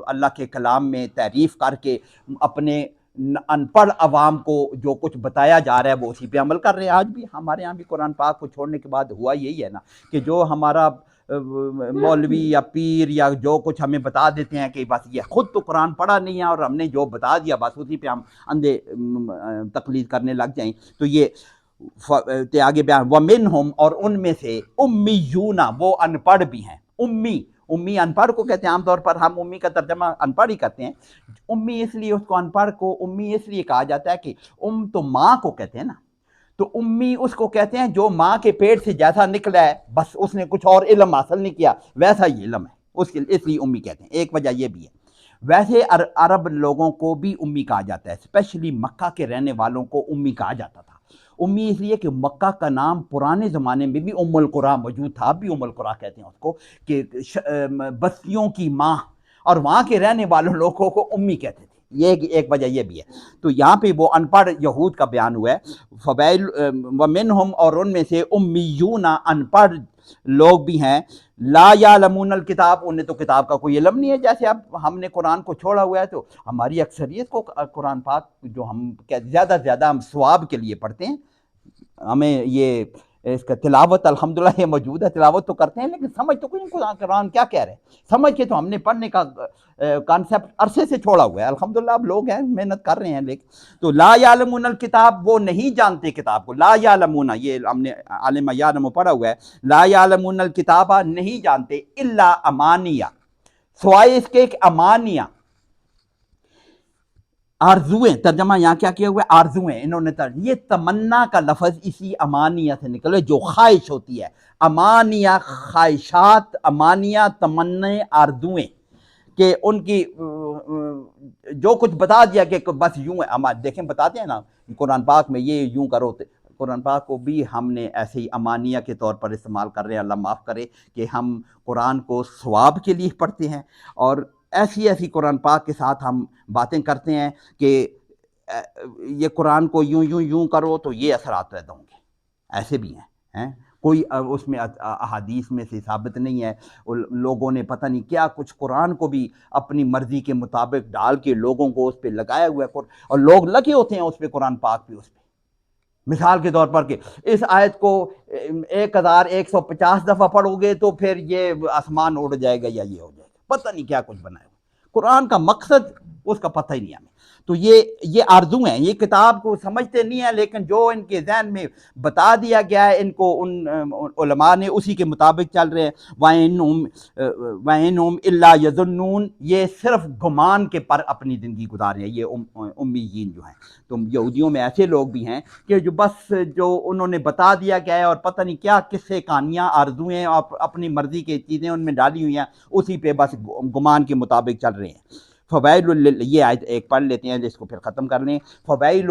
اللہ کے کلام میں تحریف کر کے اپنے ان پڑھ عوام کو جو کچھ بتایا جا رہا ہے وہ اسی پہ عمل کر رہے ہیں۔ آج بھی ہمارے ہاں بھی قرآن پاک کو چھوڑنے کے بعد ہوا یہی ہے نا، کہ جو ہمارا مولوی یا پیر یا جو کچھ ہمیں بتا دیتے ہیں کہ بس یہ خود تو قرآن پڑھا نہیں ہے اور ہم نے جو بتا دیا بس اسی پہ ہم اندھے تقلید کرنے لگ جائیں۔ تو یہ آگے بیان وَمِنْهُمْ اور ان میں سے امیون وہ ان پڑھ بھی ہیں، امی ان پڑھ کو کہتے ہیں، عام طور پر ہم امی کا ترجمہ ان پڑھ ہی کرتے ہیں، امی اس لیے اس کو ان پڑھ کو امی اس لیے کہا جاتا ہے کہ تو ماں کو کہتے ہیں نا، تو امی اس کو کہتے ہیں جو ماں کے پیٹ سے جیسا نکلا ہے بس اس نے کچھ اور علم حاصل نہیں کیا ویسا ہی علم ہے، اس لیے امی کہتے ہیں۔ ایک وجہ یہ بھی ہے، ویسے عرب لوگوں کو بھی امی کہا جاتا ہے، اسپیشلی مکہ کے رہنے والوں کو امی کہا جاتا تھا۔ امی اس لیے کہ مکہ کا نام پرانے زمانے میں بھی ام القریٰ موجود تھا، اب بھی ام القریٰ کہتے ہیں اس کو، کہ بستیوں کی ماں، اور وہاں کے رہنے والوں لوگوں کو امی کہتے تھے۔ یہ ایک وجہ یہ بھی ہے۔ تو یہاں پہ وہ ان پڑھ یہود کا بیان ہوا ہے، فبیل ومنہم اور ان میں سے امیون ان پڑھ لوگ بھی ہیں، لا یعلمون الکتاب انہیں تو کتاب کا کوئی علم نہیں ہے۔ جیسے اب ہم نے قرآن کو چھوڑا ہوا ہے تو ہماری اکثریت کو قرآن پاک جو ہم زیادہ سے زیادہ ہم ثواب کے لیے پڑھتے ہیں، ہمیں یہ اس کا تلاوت الحمدللہ یہ موجود ہے، تلاوت تو کرتے ہیں لیکن سمجھ تو کوئی نہیں قرآن کیا کہہ رہے ہیں، سمجھ کے تو ہم نے پڑھنے کا کانسیپٹ عرصے سے چھوڑا ہوا ہے۔ الحمدللہ اب لوگ ہیں محنت کر رہے ہیں، لیکن تو لا یعلمون الکتاب وہ نہیں جانتے کتاب کو، لا یعلمون یہ ہم نے عالم یعلم پڑھا ہوا ہے، لا یعلمون الکتاب نہیں جانتے، الا امانیہ سوائے اس کے کہ امانیہ آرزویں، ترجمہ یہاں کیا کیا ہوا ہے؟ آرزویں، انہوں نے یہ تمنا کا لفظ اسی امانیہ سے نکلے جو خواہش ہوتی ہے، امانیہ خواہشات، امانیہ تمنے آرزویں، کہ ان کی جو کچھ بتا دیا کہ بس یوں ہے، دیکھیں بتاتے ہیں نا قرآن پاک میں یہ یوں کرو، قرآن پاک کو بھی ہم نے ایسے ہی امانیہ کے طور پر استعمال کر رہے ہیں، اللہ معاف کرے، کہ ہم قرآن کو ثواب کے لیے پڑھتے ہیں اور ایسی قرآن پاک کے ساتھ ہم باتیں کرتے ہیں کہ یہ قرآن کو یوں کرو تو یہ اثرات پیدا ہوں گے، ایسے بھی ہیں کوئی اس میں احادیث میں سے ثابت نہیں ہے، لوگوں نے پتہ نہیں کیا کچھ قرآن کو بھی اپنی مرضی کے مطابق ڈال کے لوگوں کو اس پہ لگایا ہوا ہے، اور لوگ لگے ہوتے ہیں اس پہ، قرآن پاک پہ اس پہ، مثال کے طور پر کہ اس آیت کو 1150 دفعہ پڑھو گے تو پھر یہ آسمان اڑ جائے گا یا یہ ہو جائے گا، پتہ نہیں کیا کچھ بنایا ہوا۔ قرآن کا مقصد اس کا پتہ ہی نہیں ہمیں. تو یہ آرزو ہیں, یہ کتاب کو سمجھتے نہیں ہیں, لیکن جو ان کے ذہن میں بتا دیا گیا ہے ان کو, ان علماء نے اسی کے مطابق چل رہے ہیں. وَإِنْهُمْ إِلَّا يَظُنُّونَ, یہ صرف گمان کے پر اپنی زندگی گزار رہے ہیں یہ امیین جو ہیں. تو یہودیوں میں ایسے لوگ بھی ہیں کہ جو بس جو انہوں نے بتا دیا گیا ہے اور پتہ نہیں کیا قصے کہانیاں آرزویں اپنی مرضی کی چیزیں ان میں ڈالی ہوئی ہیں, اسی پہ بس گمان کے مطابق چل رہے ہیں. فویل, یہ آیت ایک پڑھ لیتے ہیں جس کو پھر ختم کر لیں. فویل,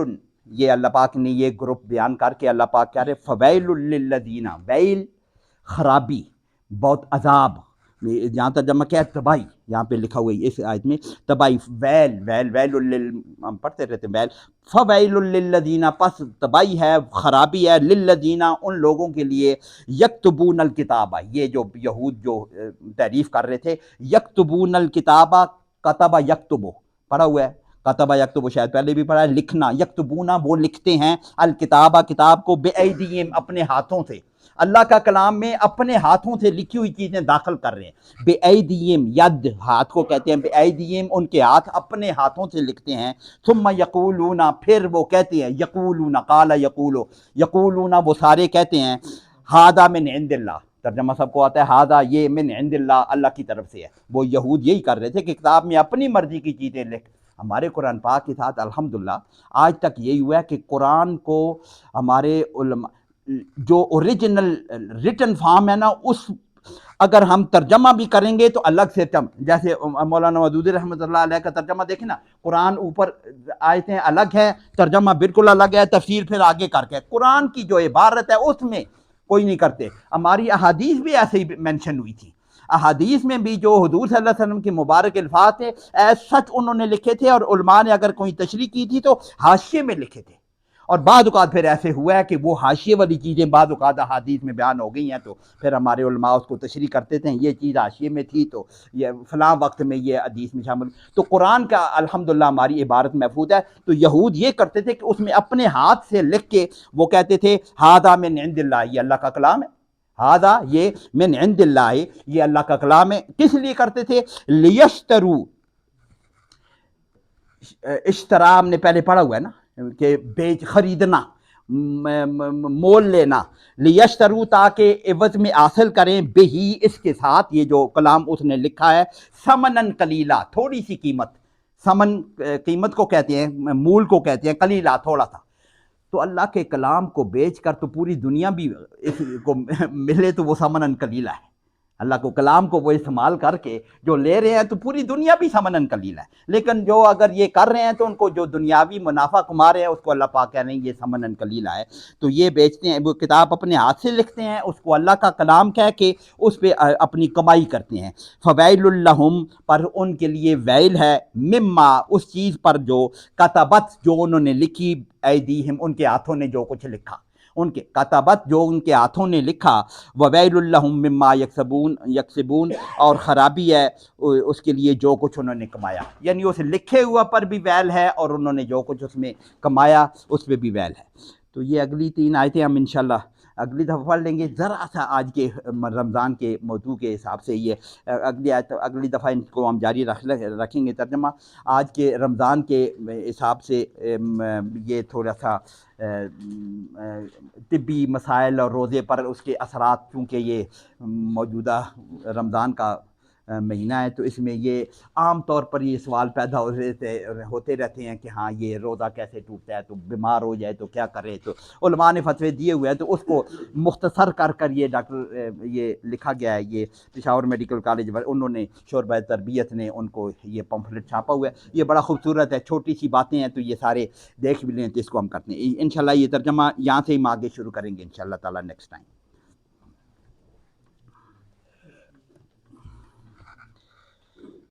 یہ اللہ پاک نے یہ گروپ بیان کر کے اللہ پاک کہہ رہے فویل للذین, ویل خرابی, بہت عذاب, جہاں ترجمہ کیا ہے تباہی, یہاں پہ لکھا ہوا ہے اس آیت میں تباہی. ویل ہم پڑھتے رہتے ہیں ویل. فویل للذین, پس تباہی ہے, خرابی ہے, للذین, ان لوگوں کے لیے, یکتبون الکتاب, یہ جو یہود جو تعریف کر رہے تھے, یکتبون الکتاب, کتب یکتب پڑھا ہوا ہے, کتب یکتب شاید پہلے بھی پڑھا ہے, لکھنا, یکتبون وہ لکھتے ہیں, الکتاب کتاب کو, بِأَيْدِيهِمْ اپنے ہاتھوں سے. اللہ کا کلام میں اپنے ہاتھوں سے لکھی ہوئی چیزیں داخل کر رہے ہیں. بِأَيْدِيهِمْ, ید ہاتھ کو کہتے ہیں, بِأَيْدِيهِمْ ان کے ہاتھ اپنے ہاتھوں سے لکھتے ہیں. ثم یقولون, پھر وہ کہتے ہیں, یقولون, قال یقولو, یقولون وہ سارے کہتے ہیں, ھذا من عند اللہ, ترجمہ سب کو آتا ہے, ھذا یہ, من عند اللہ, اللہ کی طرف سے ہے. وہ یہود یہی کر رہے تھے کہ کتاب میں اپنی مرضی کی چیزیں لکھ. ہمارے قرآن پاک کے ساتھ الحمدللہ آج تک یہی ہوا ہے کہ قرآن کو ہمارے علماء جو اوریجنل ریٹن فارم ہے نا, اس اگر ہم ترجمہ بھی کریں گے تو الگ سے جیسے مولانا مودودی رحمۃ اللہ علیہ کا ترجمہ دیکھیں نا, قرآن اوپر آیتیں الگ ہے, ترجمہ بالکل الگ ہے, تفسیر پھر آگے کر کے, قرآن کی جو عبارت ہے اس میں کوئی نہیں کرتے. ہماری احادیث بھی ایسے ہی مینشن ہوئی تھی, احادیث میں بھی جو حضور صلی اللہ علیہ وسلم کے مبارک الفاظ تھے ایز سچ انہوں نے لکھے تھے, اور علماء نے اگر کوئی تشریح کی تھی تو حاشیے میں لکھے تھے. اور بعض اوقات پھر ایسے ہوا ہے کہ وہ حاشیے والی چیزیں بعض اوقات احادیث میں بیان ہو گئی ہیں, تو پھر ہمارے علماء اس کو تشریح کرتے تھے, یہ چیز حاشیے میں تھی تو یہ فلاں وقت میں یہ حدیث میں شامل. تو قرآن کا الحمدللہ ہماری عبارت محفوظ ہے. تو یہود یہ کرتے تھے کہ اس میں اپنے ہاتھ سے لکھ کے وہ کہتے تھے ھذا من عند اللہ, یہ اللہ کا کلام ہے, ھذا یہ من عند اللہ, یہ اللہ کا کلام ہے. کس لیے کرتے تھے؟ لیشترو, اشترا ہم نے پہلے پڑھا ہوا ہے نا کہ بیچ, خریدنا, مول لینا. لیشترو, تاکہ عوض میں حاصل کریں, بہی, اس کے ساتھ, یہ جو کلام اس نے لکھا ہے, ثمنن قلیلا, تھوڑی سی قیمت. ثمن قیمت کو کہتے ہیں, مول کو کہتے ہیں, قلیلا تھوڑا سا. تو اللہ کے کلام کو بیچ کر تو پوری دنیا بھی اس کو ملے تو وہ ثمنن قلیلا ہے. اللہ کو کلام کو وہ استعمال کر کے جو لے رہے ہیں تو پوری دنیا بھی ثمنن قلیلا ہے. لیکن جو اگر یہ کر رہے ہیں تو ان کو جو دنیاوی منافع کما رہے ہیں اس کو اللہ پاک کہہ رہے ہیں یہ ثمنن قلیلا ہے. تو یہ بیچتے ہیں, وہ کتاب اپنے ہاتھ سے لکھتے ہیں, اس کو اللہ کا کلام کہہ کے اس پہ اپنی کمائی کرتے ہیں. فویل لہم, پر ان کے لیے ویل ہے, مما, اس چیز پر جو کتبت, جو انہوں نے لکھی, ایدیہم, ان کے ہاتھوں نے جو کچھ لکھا, ان کے کتبت, جو ان کے ہاتھوں نے لکھا. وویل لہم مما یکسبون, اور خرابی ہے اس کے لیے جو کچھ انہوں نے کمایا. یعنی اس لکھے ہوا پر بھی ویل ہے, اور انہوں نے جو کچھ اس میں کمایا اس پہ بھی ویل ہے. تو یہ اگلی 3 آیتیں ہم انشاءاللہ اگلی دفعہ پڑھ لیں گے. ذرا سا آج کے رمضان کے موضوع کے حساب سے یہ اگلی آیت, اگلی دفعہ ان کو ہم جاری رکھیں گے ترجمہ. آج کے رمضان کے حساب سے یہ تھوڑا سا طبی مسائل اور روزے پر اس کے اثرات, چونکہ یہ موجودہ رمضان کا مہینہ ہے تو اس میں یہ عام طور پر یہ سوال پیدا ہوتے رہتے ہیں کہ ہاں یہ روزہ کیسے ٹوٹتا ہے, تو بیمار ہو جائے تو کیا کرے. تو علماء نے فتوے دیے ہوئے ہیں, تو اس کو مختصر کر یہ ڈاکٹر یہ لکھا گیا ہے, یہ پشاور میڈیکل کالج انہوں نے, شعبہ تربیت نے ان کو یہ پمفلٹ چھاپا ہوا ہے. یہ بڑا خوبصورت ہے, چھوٹی سی باتیں ہیں, تو یہ سارے دیکھ بھی لیں تو اس کو ہم کرتے ہیں انشاءاللہ. یہ ترجمہ یہاں سے ہم آگے شروع کریں گے انشاءاللہ تعالیٰ نیکسٹ ٹائم.